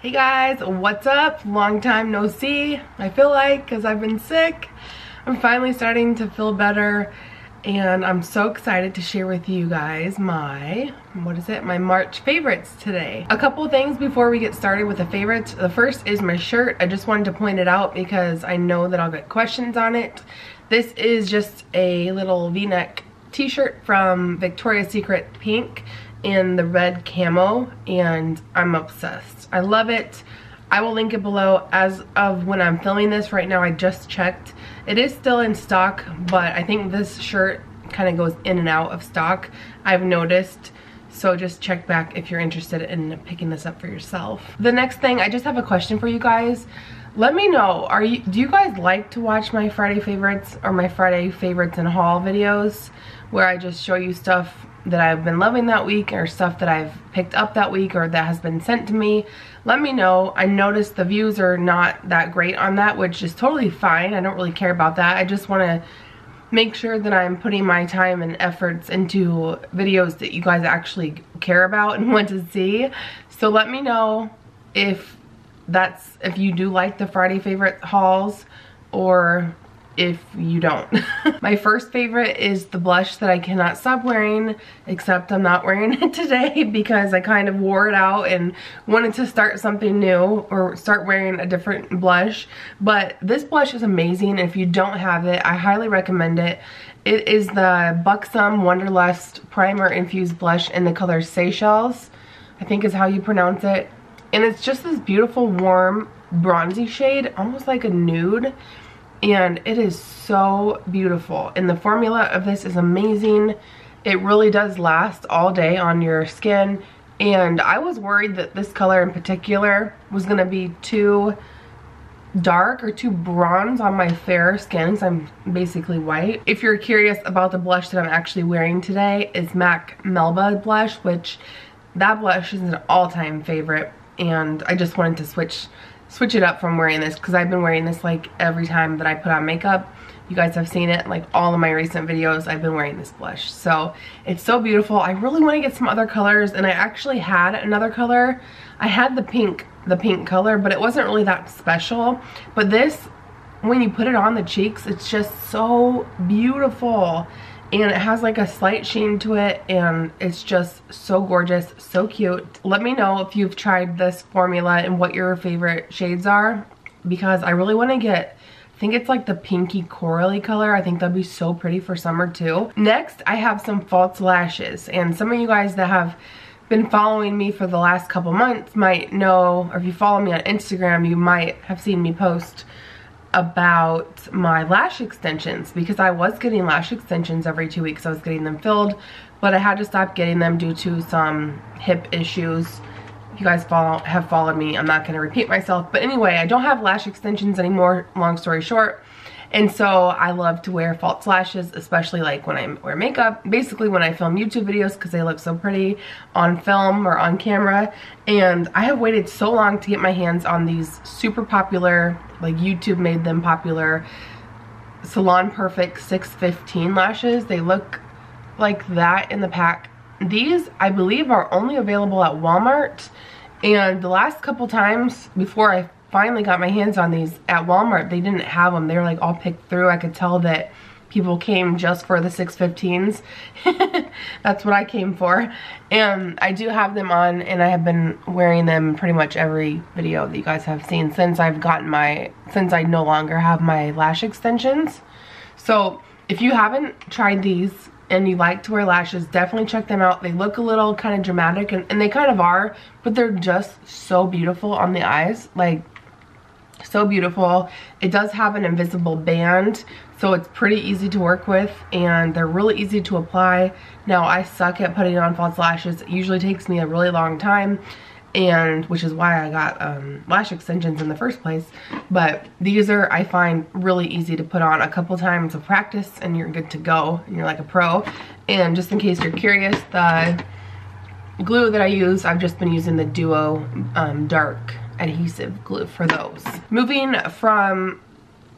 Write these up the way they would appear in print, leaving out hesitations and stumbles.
Hey guys, what's up? Long time no see, I feel like, because I've been sick. I'm finally starting to feel better, and I'm so excited to share with you guys my March favorites today. A couple things before we get started with the favorites. The first is my shirt. I just wanted to point it out because I know that I'll get questions on it. This is just a little v-neck t-shirt from Victoria's Secret pink in the red camo, and I'm obsessed. I love it. I will link it below. As of when I'm filming this right now, I just checked. It is still in stock, but I think this shirt kind of goes in and out of stock, I've noticed. So just check back if you're interested in picking this up for yourself. The next thing, I just have a question for you guys. Let me know, do you guys like to watch my Friday favorites or my Friday favorites and haul videos where I just show you stuff that I've been loving that week or stuff that I've picked up that week or that has been sent to me? Let me know. I noticed the views are not that great on that, which is totally fine. I don't really care about that. I just want to make sure that I'm putting my time and efforts into videos that you guys actually care about and want to see. So let me know if you do like the Friday favorite hauls or if you don't. My first favorite is the blush that I cannot stop wearing, except I'm not wearing it today because I kind of wore it out and wanted to start something new or start wearing a different blush. But this blush is amazing. If you don't have it, I highly recommend it. It is the Buxom Wanderlust Primer Infused Blush in the color Seychelles, I think is how you pronounce it. And it's just this beautiful warm bronzy shade, almost like a nude. And it is so beautiful, and the formula of this is amazing. It really does last all day on your skin, and I was worried that this color in particular was going to be too dark or too bronze on my fair skin, because I'm basically white. If you're curious about the blush that I'm actually wearing today, it's MAC Melba blush, which that blush is an all-time favorite, and I just wanted to switch it up from wearing this because I've been wearing this like every time that I put on makeup. You guys have seen it, like all of my recent videos, I've been wearing this blush. So it's so beautiful. I really want to get some other colors, and I actually had another color. I had the pink color, but it wasn't really that special. But this, when you put it on the cheeks, it's just so beautiful. And it has like a slight sheen to it, and it's just so gorgeous, so cute. Let me know if you've tried this formula and what your favorite shades are, because I really want to get, I think it's like the pinky corally color. I think that'd be so pretty for summer too. Next, I have some false lashes, and some of you guys that have been following me for the last couple months might know, or if you follow me on Instagram, you might have seen me post about my lash extensions, because I was getting lash extensions every 2 weeks. I was getting them filled, but I had to stop getting them due to some hip issues. If you guys have followed me, I'm not going to repeat myself, but anyway, I don't have lash extensions anymore, long story short. And so I love to wear false lashes, especially like when I wear makeup, basically when I film YouTube videos, because they look so pretty on film or on camera. And I have waited so long to get my hands on these super popular, like YouTube made them popular, Salon Perfect 615 lashes. They look like that in the pack. These, I believe, are only available at Walmart. And the last couple times before I finally got my hands on these at Walmart, they didn't have them. They were like all picked through. I could tell that people came just for the 615s. That's what I came for. And I do have them on, and I have been wearing them pretty much every video that you guys have seen since I've gotten since I no longer have my lash extensions. So if you haven't tried these and you like to wear lashes, definitely check them out. They look a little kind of dramatic, and they kind of are, but they're just so beautiful on the eyes. Like, so beautiful. It does have an invisible band, so it's pretty easy to work with, and they're really easy to apply. Now, I suck at putting on false lashes. It usually takes me a really long time, and which is why I got lash extensions in the first place. But these are, I find, really easy to put on. A couple times of practice and you're good to go, and you're like a pro. And just in case you're curious, the glue that I use, I've just been using the Duo dark adhesive glue for those. Moving from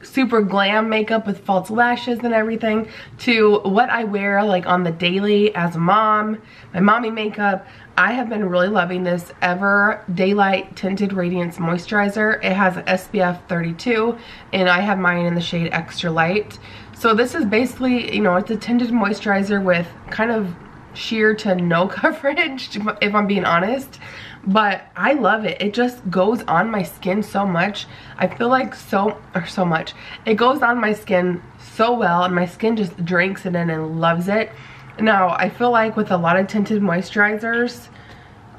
super glam makeup with false lashes and everything to what I wear like on the daily as a mom, my mommy makeup. I have been really loving this Ever Daylight Tinted Radiance Moisturizer. It has SPF 32 and I have mine in the shade Extra Light. So this is basically, you know, it's a tinted moisturizer with kind of sheer to no coverage, if I'm being honest. But I love it. It just goes on my skin so much. I feel like so much. It goes on my skin so well and my skin just drinks it in and loves it. Now, I feel like with a lot of tinted moisturizers,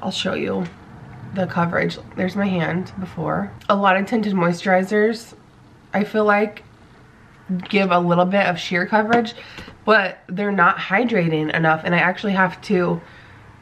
I'll show you the coverage. There's my hand before. A lot of tinted moisturizers, I feel like, give a little bit of sheer coverage, but they're not hydrating enough, and I actually have to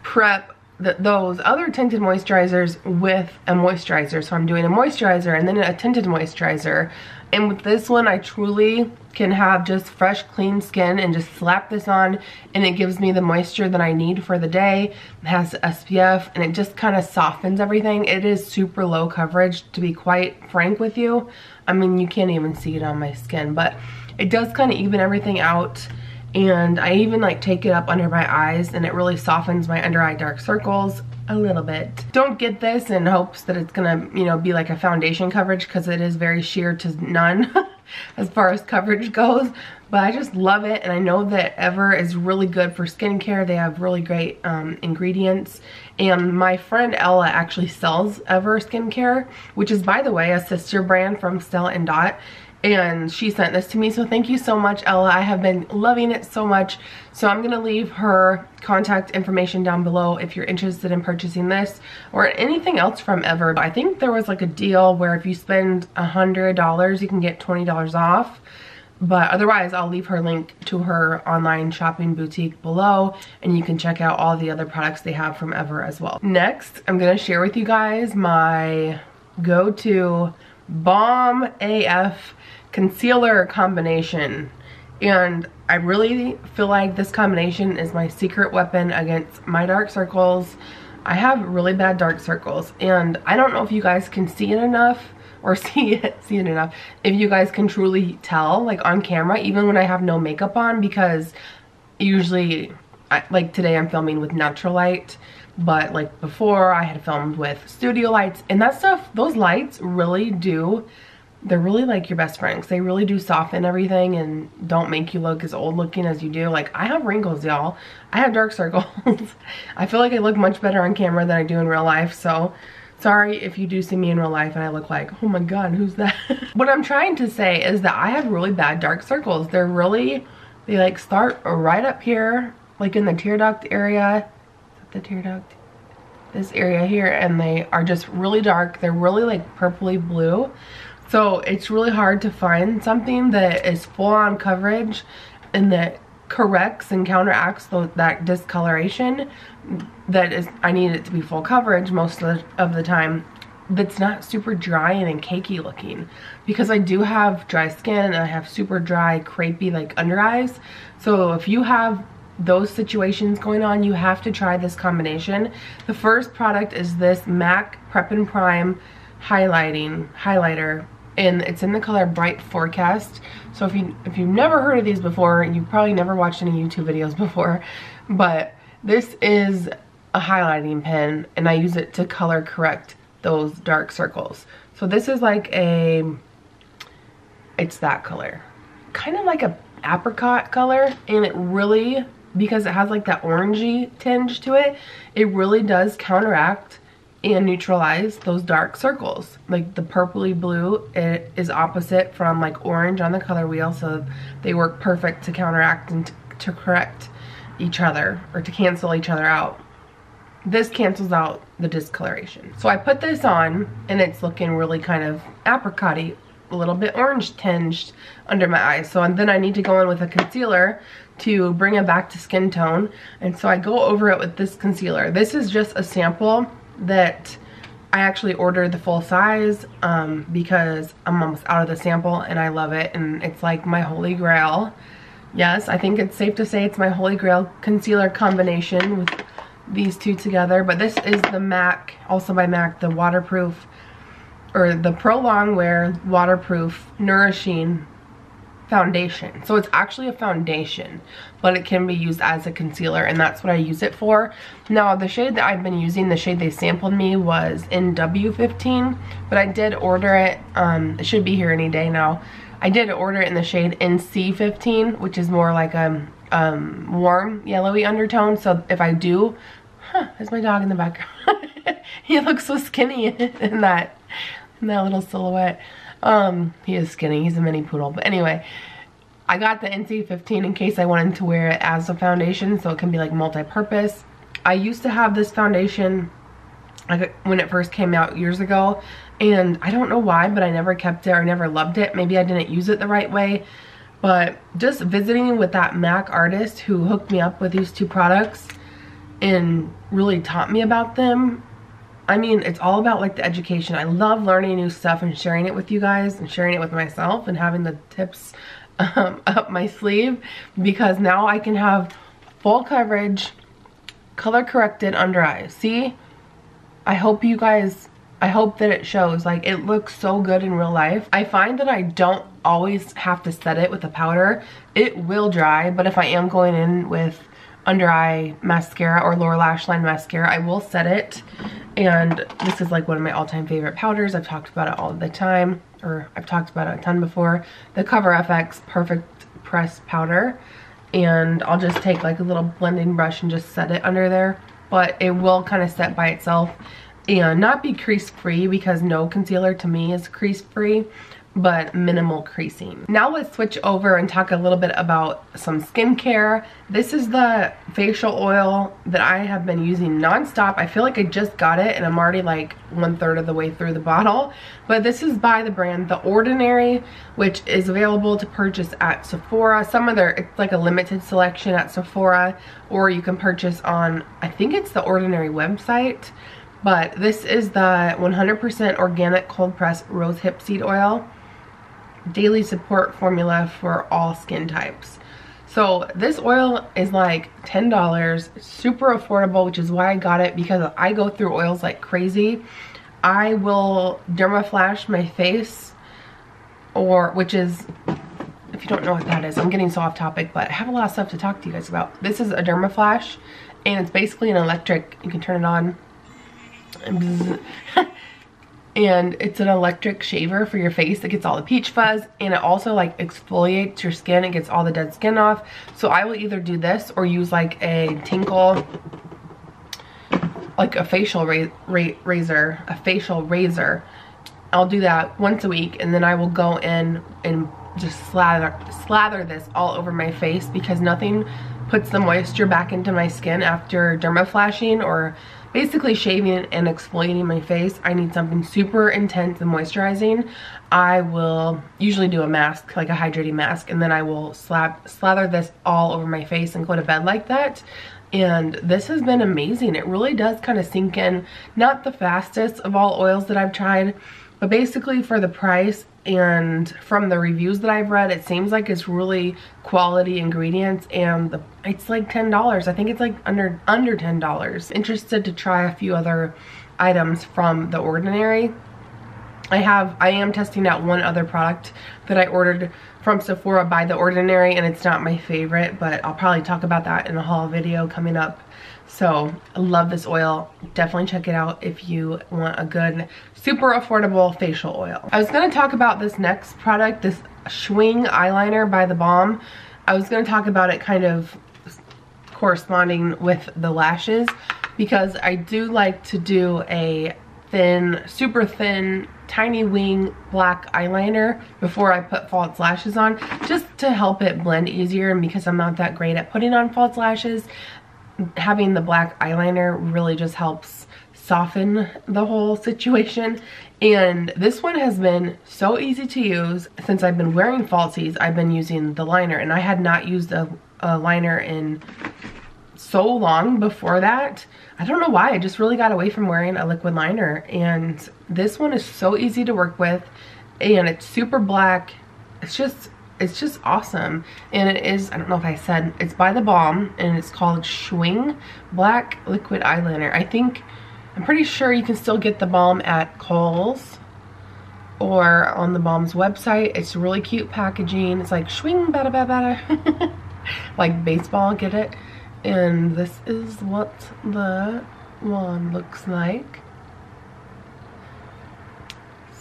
prep those other tinted moisturizers with a moisturizer. So I'm doing a moisturizer and then a tinted moisturizer, and with this one I truly can have just fresh clean skin and just slap this on and it gives me the moisture that I need for the day. It has SPF and it just kind of softens everything. It is super low coverage, to be quite frank with you. I mean, you can't even see it on my skin, but it does kind of even everything out. And I even like take it up under my eyes and it really softens my under eye dark circles a little bit. Don't get this in hopes that it's gonna, you know, be like a foundation coverage, because it is very sheer to none as far as coverage goes. But I just love it, and I know that Ever is really good for skincare. They have really great ingredients. And my friend Ella actually sells Ever skincare, which is, by the way, a sister brand from Stella and Dot. And she sent this to me, so thank you so much, Ella. I have been loving it so much. So I'm gonna leave her contact information down below if you're interested in purchasing this or anything else from Ever. I think there was like a deal where if you spend $100 you can get $20 off. But otherwise, I'll leave her link to her online shopping boutique below, and you can check out all the other products they have from Ever as well. Next, I'm gonna share with you guys my go-to bomb AF concealer combination. And I really feel like this combination is my secret weapon against my dark circles. I have really bad dark circles, and I don't know if you guys can see it enough, or see it enough, if you guys can truly tell, like on camera, even when I have no makeup on, because usually, like today I'm filming with natural light, but like before I had filmed with studio lights, and that stuff, those lights really do, they're really like your best friends. They really do soften everything and don't make you look as old looking as you do. Like, I have wrinkles, y'all. I have dark circles. I feel like I look much better on camera than I do in real life, so sorry if you do see me in real life and I look like, oh my god, who's that? What I'm trying to say is that I have really bad dark circles. They're really, they like start right up here, like in the tear duct area. Is that the tear duct? This area here, and they are just really dark. They're really like purpley blue. So it's really hard to find something that is full on coverage and that corrects and counteracts that discoloration that is, I need it to be full coverage most of the time, that's not super dry and cakey looking, because I do have dry skin and I have super dry crepey like under eyes. So if you have those situations going on, you have to try this combination. The first product is this MAC Prep and Prime highlighter, and it's in the color Bright Forecast. So if you've never heard of these before, you've probably never watched any YouTube videos before, but this is a highlighting pen and I use it to color correct those dark circles. So this is like it's that color, kind of like a apricot color, and it really, because it has like that orangey tinge to it, it really does counteract and neutralize those dark circles. Like the purpley blue, it is opposite from like orange on the color wheel, so they work perfect to counteract and to correct each other, or to cancel each other out. This cancels out the discoloration. So I put this on and it's looking really kind of apricot-y, a little bit orange tinged under my eyes. So then I need to go in with a concealer to bring it back to skin tone, and so I go over it with this concealer. This is just a sample that I actually ordered the full size because I'm almost out of the sample and I love it, and it's like my holy grail. Yes, I think it's safe to say it's my holy grail concealer combination with these two together. But this is the MAC, also by MAC, the waterproof, or the Pro Longwear Waterproof Nourishing Foundation. So it's actually a foundation, but it can be used as a concealer, and that's what I use it for. Now the shade that I've been using, the shade they sampled me, was in W15, but I did order it, it should be here any day now. I did order it in the shade NC15, which is more like a warm yellowy undertone. So if I do, there's my dog in the background. He looks so skinny in that little silhouette. He is skinny, he's a mini poodle. But anyway, I got the NC15 in case I wanted to wear it as a foundation, so it can be like multi-purpose. I used to have this foundation when it first came out years ago, and I don't know why, but I never kept it or never loved it. Maybe I didn't use it the right way. But just visiting with that MAC artist who hooked me up with these two products and really taught me about them, I mean, it's all about like the education. I love learning new stuff and sharing it with you guys and sharing it with myself and having the tips up my sleeve, because now I can have full coverage, color corrected under eyes. See, I hope that it shows. Like, it looks so good in real life. I find that I don't always have to set it with a powder. It will dry, but if I am going in with under eye mascara or lower lash line mascara, I will set it. And this is like one of my all-time favorite powders. I've talked about it all the time, or I've talked about it a ton before. The Cover FX Perfect Press Powder. And I'll just take like a little blending brush and just set it under there. But it will kind of set by itself and not be crease free, because no concealer to me is crease free, but minimal creasing. Now let's switch over and talk a little bit about some skincare. This is the facial oil that I have been using nonstop. I feel like I just got it and I'm already like 1/3 of the way through the bottle. But this is by the brand The Ordinary, which is available to purchase at Sephora. It's like a limited selection at Sephora, or you can purchase on, I think it's the Ordinary website. But this is the 100% organic cold pressed rose hip seed oil daily support formula for all skin types. So this oil is like $10, super affordable, which is why I got it, because I go through oils like crazy. I will Dermaflash my face, which is, if you don't know what that is, I'm getting so off topic, but I have a lot of stuff to talk to you guys about. This is a Dermaflash, and it's basically an electric, you can turn it on, and it's an electric shaver for your face. It gets all the peach fuzz, and it also like exfoliates your skin. It gets all the dead skin off. So I will either do this or use like a Tinkle, like a facial razor, I'll do that once a week, and then I will go in and just slather this all over my face, because nothing puts the moisture back into my skin after dermaflashing or basically shaving and exfoliating my face. I need something super intense and moisturizing. I will usually do a mask, like a hydrating mask, and then I will slather this all over my face and go to bed like that. And this has been amazing. It really does kind of sink in. Not the fastest of all oils that I've tried, but basically for the price and from the reviews that I've read, it seems like it's really quality ingredients, and it's like $10. I think it's like under $10. Interested to try a few other items from The Ordinary. I am testing out one other product that I ordered from Sephora by The Ordinary, and it's not my favorite, but I'll probably talk about that in a haul video coming up. So I love this oil. Definitely check it out if you want a good, super affordable facial oil. I was going to talk about this next product, this Schwing eyeliner by The Balm. I was going to talk about it kind of corresponding with the lashes, because I do like to do a thin, super thin, tiny wing black eyeliner before I put false lashes on, just to help it blend easier. And because I'm not that great at putting on false lashes, having the black eyeliner really just helps soften the whole situation. And this one has been so easy to use. Since I've been wearing falsies, I've been using the liner, and I had not used a liner in so long before that. I don't know why, I just really got away from wearing a liquid liner, and this one is so easy to work with, and it's super black. It's just awesome. And it is, I don't know if I said, it's by The Balm, and it's called Schwing Black Liquid Eyeliner. I'm pretty sure you can still get The Balm at Kohl's. or on the Balm's website. It's really cute packaging. It's like swing bada bada bada. Like baseball, get it? And this is what the wand looks like.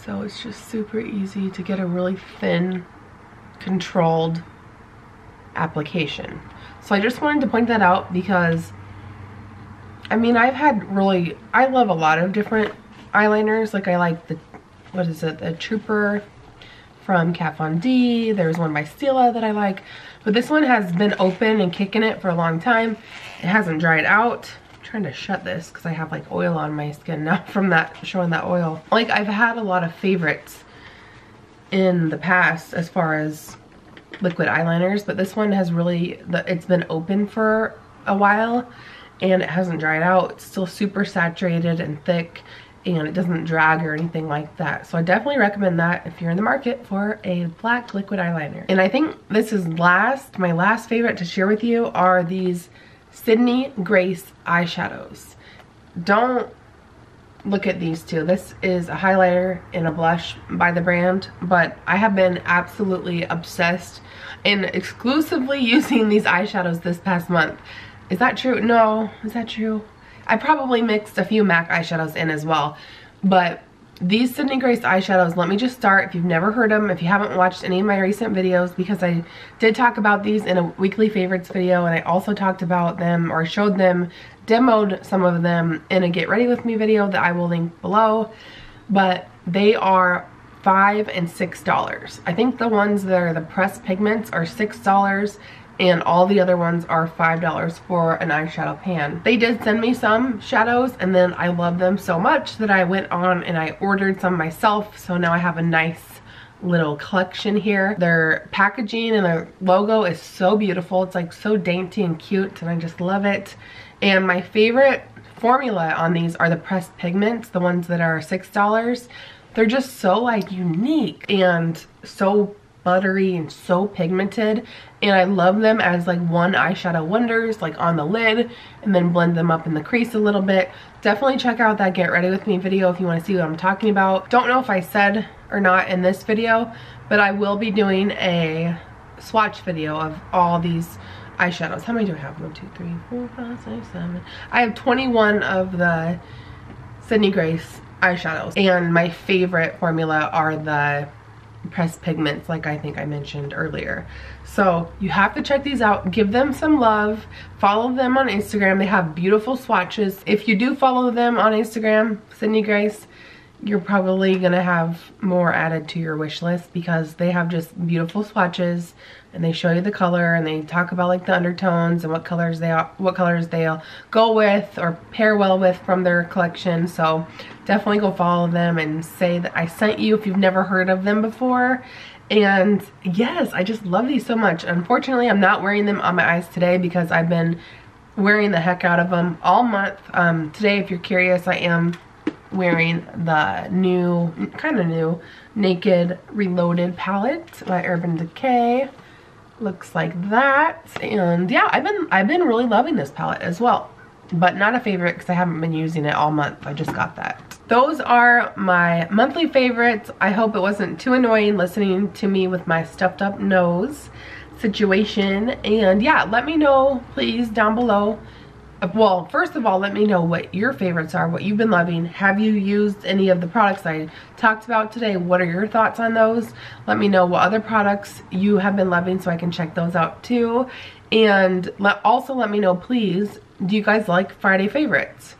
So it's just super easy to get a really thin, controlled application. So I just wanted to point that out because, I mean, I love a lot of different eyeliners. Like I like the, what is it, the Trooper from Kat Von D. There's one by Stila that I like. But this one has been open and kicking it for a long time. It hasn't dried out. I'm trying to shut this because I have like oil on my skin now from that, showing that oil. Like I've had a lot of favorites in the past as far as liquid eyeliners, but this one has really, it's been open for a while and it hasn't dried out. It's still super saturated and thick, and it doesn't drag or anything like that. So I definitely recommend that if you're in the market for a black liquid eyeliner. And I think this is my last favorite to share with you are these Sydney Grace eyeshadows. Don't look at these two. This is a highlighter and a blush by the brand, but I have been absolutely obsessed and exclusively using these eyeshadows this past month. Is that true? No. Is that true? I probably mixed a few MAC eyeshadows in as well, but these Sydney Grace eyeshadows, let me just start. If you've never heard them, if you haven't watched any of my recent videos, because I did talk about these in a weekly favorites video, and I also talked about them or showed them, demoed some of them in a get ready with me video that I will link below, but they are $5 and $6. I think the ones that are the pressed pigments are $6, and all the other ones are $5 for an eyeshadow pan. They did send me some shadows, and then I love them so much that I went on and I ordered some myself, so now I have a nice little collection here. Their packaging and their logo is so beautiful. It's like so dainty and cute, and I just love it. And my favorite formula on these are the pressed pigments, the ones that are $6. They're just so like unique and so buttery and so pigmented, and I love them as like one eyeshadow wonders, like on the lid, and then blend them up in the crease a little bit. Definitely check out that get ready with me video if you want to see what I'm talking about. Don't know if I said or not in this video, but I will be doing a swatch video of all these eyeshadows. How many do I have? 1, 2, 3, 4, 5, 6, 7. I have 21 of the Sydney Grace eyeshadows, and my favorite formula are the pressed pigments, like I think I mentioned earlier. So you have to check these out, give them some love, follow them on Instagram. They have beautiful swatches. If you do follow them on Instagram, Sydney Grace, you're probably gonna have more added to your wish list, because they have just beautiful swatches and they show you the color and they talk about like the undertones and what colors they'll go with or pair well with from their collection. So definitely go follow them and say that I sent you if you've never heard of them before. And yes, I just love these so much. Unfortunately, I'm not wearing them on my eyes today because I've been wearing the heck out of them all month. Today, if you're curious, I am wearing the new, kind of new, Naked Reloaded palette by Urban Decay. Looks like that. And yeah, I've been really loving this palette as well, but not a favorite because I haven't been using it all month. I just got that. Those are my monthly favorites. I hope it wasn't too annoying listening to me with my stuffed up nose situation. And yeah, let me know please down below. Well, first of all, let me know what your favorites are, what you've been loving. Have you used any of the products I talked about today? What are your thoughts on those? Let me know what other products you have been loving so I can check those out too. And also let me know, please, do you guys like Friday favorites?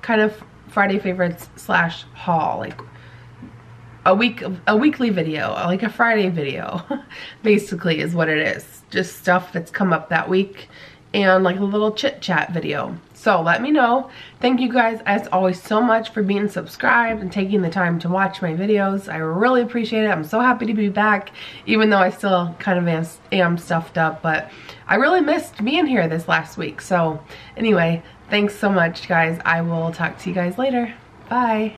Kind of Friday favorites slash haul, like a weekly video, like a Friday video, basically is what it is. Just stuff that's come up that week, and like a little chit chat video. So let me know. Thank you guys as always so much for being subscribed and taking the time to watch my videos. I really appreciate it. I'm so happy to be back, even though I still kind of am stuffed up, but I really missed being here this last week. So anyway, thanks so much guys. I will talk to you guys later. Bye.